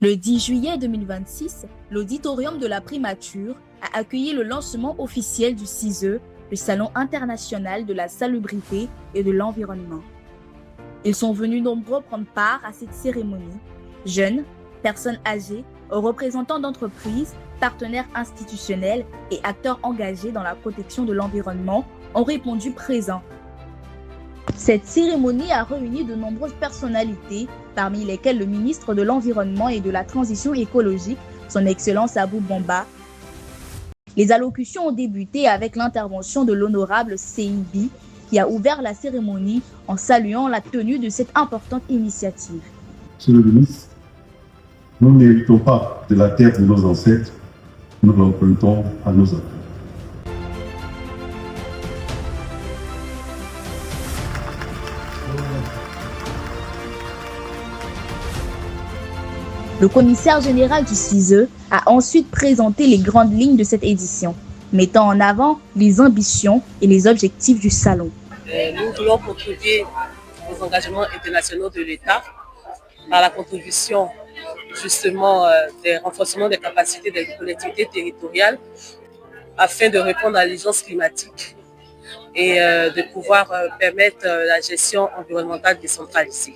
Le 10 juillet 2026, l'auditorium de la primature a accueilli le lancement officiel du CISE, le Salon international de la salubrité et de l'environnement. Ils sont venus nombreux prendre part à cette cérémonie. Jeunes, personnes âgées, représentants d'entreprises, partenaires institutionnels et acteurs engagés dans la protection de l'environnement ont répondu présents. Cette cérémonie a réuni de nombreuses personnalités, parmi lesquelles le ministre de l'Environnement et de la Transition écologique, son Excellence Abou Bamba. Les allocutions ont débuté avec l'intervention de l'honorable Seydi, qui a ouvert la cérémonie en saluant la tenue de cette importante initiative. Monsieur le ministre, nous n'héritons pas de la terre de nos ancêtres, nous l'empruntons à nos enfants. Le commissaire général du CISE a ensuite présenté les grandes lignes de cette édition, mettant en avant les ambitions et les objectifs du salon. Nous voulons contribuer aux engagements internationaux de l'État par la contribution justement des renforcements des capacités des collectivités territoriales afin de répondre à l'urgence climatique et de pouvoir permettre la gestion environnementale décentralisée.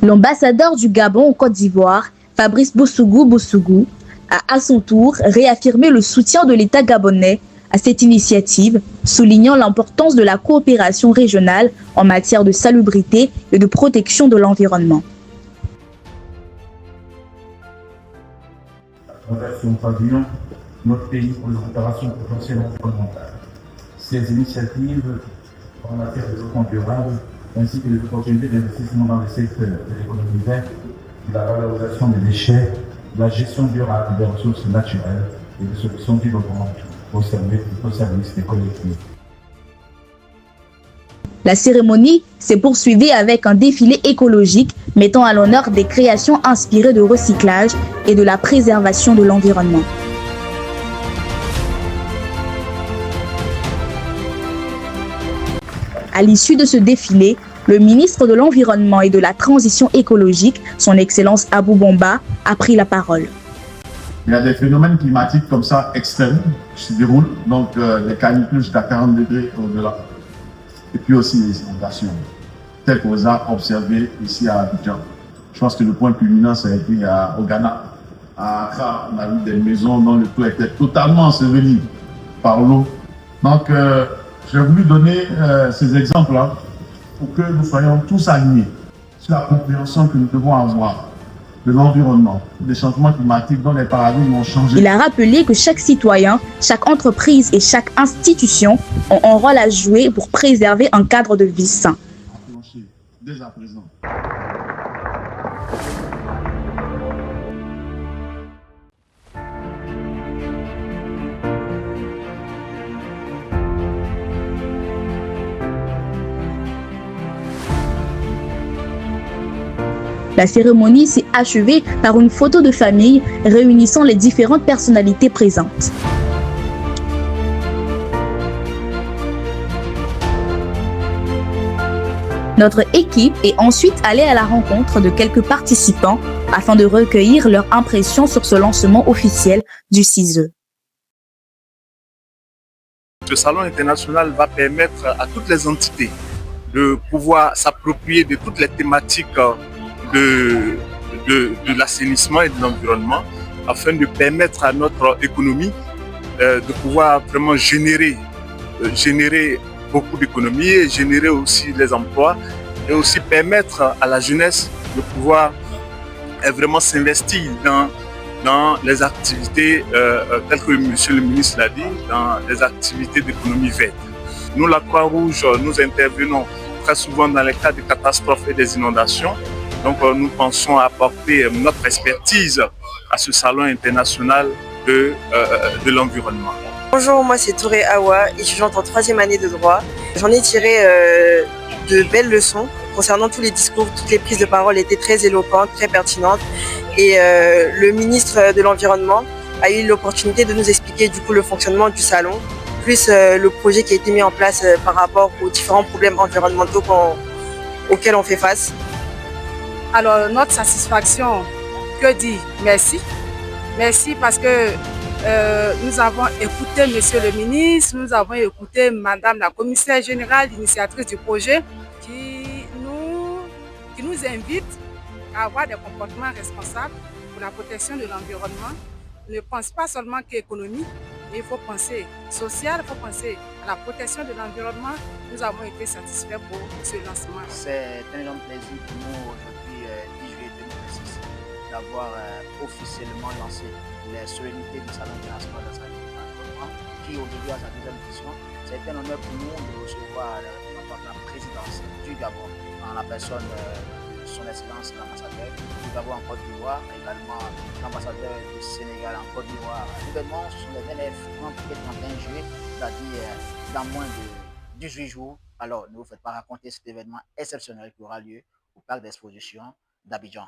L'ambassadeur du Gabon en Côte d'Ivoire, Fabrice Bossougou, a à son tour réaffirmé le soutien de l'État gabonais à cette initiative, soulignant l'importance de la coopération régionale en matière de salubrité et de protection de l'environnement. À travers son pavillon, notre pays pour les opérations potentielles environnementales. Ces initiatives en matière de développement durable ainsi que les opportunités d'investissement dans les secteurs de l'économie verte, de la valorisation des déchets, de la gestion durable des ressources naturelles et des solutions innovantes au service des collectivités. La cérémonie s'est poursuivie avec un défilé écologique mettant à l'honneur des créations inspirées de recyclage et de la préservation de l'environnement. À l'issue de ce défilé, le ministre de l'Environnement et de la Transition écologique, son Excellence Abou Bamba, a pris la parole. Il y a des phénomènes climatiques comme ça extrêmes qui se déroulent, donc les canicules jusqu'à 40 degrés au-delà, et puis aussi les inondations, telles qu'on a observées ici à Abidjan. Je pense que le point culminant, ça a été au Ghana. À Accra, on a vu des maisons dont le toit était totalement enseveli par l'eau. Donc, j'ai voulu donner ces exemples-là pour que nous soyons tous alignés sur la compréhension que nous devons avoir de l'environnement, des changements climatiques dont les paradigmes ont changé. Il a rappelé que chaque citoyen, chaque entreprise et chaque institution ont un rôle à jouer pour préserver un cadre de vie sain. Dès à présent. La cérémonie s'est achevée par une photo de famille réunissant les différentes personnalités présentes. Notre équipe est ensuite allée à la rencontre de quelques participants afin de recueillir leurs impressions sur ce lancement officiel du CISE. Ce salon international va permettre à toutes les entités de pouvoir s'approprier de toutes les thématiques de l'assainissement et de l'environnement afin de permettre à notre économie de pouvoir vraiment générer beaucoup d'économies, générer aussi les emplois et aussi permettre à la jeunesse de pouvoir vraiment s'investir dans les activités telles que Monsieur le ministre l'a dit, dans les activités d'économie verte. Nous, la Croix-Rouge, nous intervenons très souvent dans les cas de catastrophes et des inondations. Donc nous pensons apporter notre expertise à ce salon international de l'environnement. Bonjour, moi c'est Touré Awa, étudiante en 3e année de droit. J'en ai tiré de belles leçons concernant tous les discours, toutes les prises de parole étaient très éloquentes, très pertinentes. Et le ministre de l'Environnement a eu l'opportunité de nous expliquer du coup le fonctionnement du salon, plus le projet qui a été mis en place par rapport aux différents problèmes environnementaux auxquels on fait face. Alors, notre satisfaction, que dire? Merci. Merci parce que nous avons écouté Monsieur le ministre, nous avons écouté Madame la commissaire générale, l'initiatrice du projet, qui nous invite à avoir des comportements responsables pour la protection de l'environnement. Ne pense pas seulement qu'économie, mais il faut penser social, il faut penser à la protection de l'environnement. Nous avons été satisfaits pour ce lancement. C'est un énorme plaisir pour nous aujourd'hui, 10 juillet 2026, d'avoir officiellement lancé les solennités du Salon international de la l'environnement, qui aujourd'hui a sa deuxième édition. C'est un honneur pour nous de recevoir la présidence du Gabon en la personne de son excellence l'ambassadeur du Gabon en Côte d'Ivoire, également l'ambassadeur du Sénégal en Côte d'Ivoire. L'événement, ce sont les 29, 30 et 31 juillet, c'est-à-dire dans moins de 18 jours. Alors, ne vous faites pas raconter cet événement exceptionnel qui aura lieu au parc d'exposition d'Abidjan.